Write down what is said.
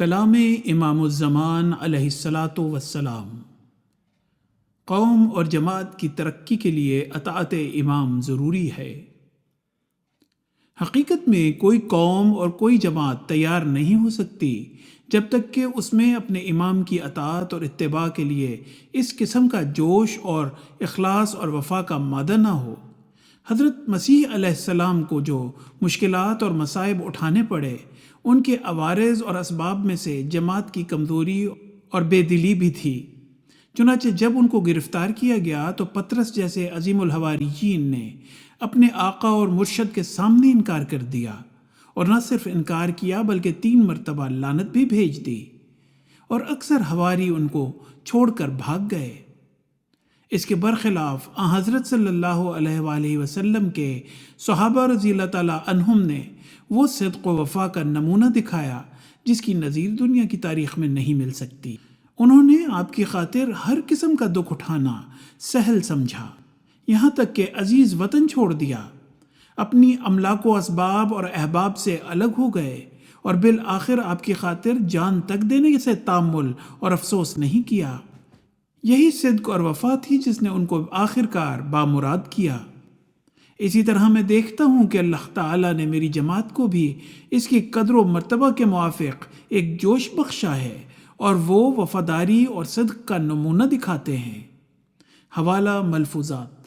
کلام امام الزمان علیہ الصلاۃ والسلام۔ قوم اور جماعت کی ترقی کے لیے اطاعت امام ضروری ہے۔ حقیقت میں کوئی قوم اور کوئی جماعت تیار نہیں ہو سکتی جب تک کہ اس میں اپنے امام کی اطاعت اور اتباع کے لیے اس قسم کا جوش اور اخلاص اور وفا کا مادہ نہ ہو۔ حضرت مسیح علیہ السلام کو جو مشکلات اور مصائب اٹھانے پڑے، ان کے عوارض اور اسباب میں سے جماعت کی کمزوری اور بے دلی بھی تھی۔ چنانچہ جب ان کو گرفتار کیا گیا تو پطرس جیسے عظیم الحواریین نے اپنے آقا اور مرشد کے سامنے انکار کر دیا، اور نہ صرف انکار کیا بلکہ 3 مرتبہ لعنت بھی بھیج دی، اور اکثر حواری ان کو چھوڑ کر بھاگ گئے۔ اس کے برخلاف حضرت صلی اللہ علیہ وآلہ وسلم کے صحابہ رضی اللہ تعالیٰ عنہم نے وہ صدق و وفا کا نمونہ دکھایا جس کی نظیر دنیا کی تاریخ میں نہیں مل سکتی۔ انہوں نے آپ کی خاطر ہر قسم کا دکھ اٹھانا سہل سمجھا، یہاں تک کہ عزیز وطن چھوڑ دیا، اپنی املاک و اسباب اور احباب سے الگ ہو گئے، اور بالآخر آپ کی خاطر جان تک دینے سے تامل اور افسوس نہیں کیا۔ یہی صدق اور وفا تھی جس نے ان کو آخر کار بامراد کیا۔ اسی طرح میں دیکھتا ہوں کہ اللہ تعالیٰ نے میری جماعت کو بھی اس کی قدر و مرتبہ کے موافق ایک جوش بخشا ہے، اور وہ وفاداری اور صدق کا نمونہ دکھاتے ہیں۔ حوالہ ملفوظات۔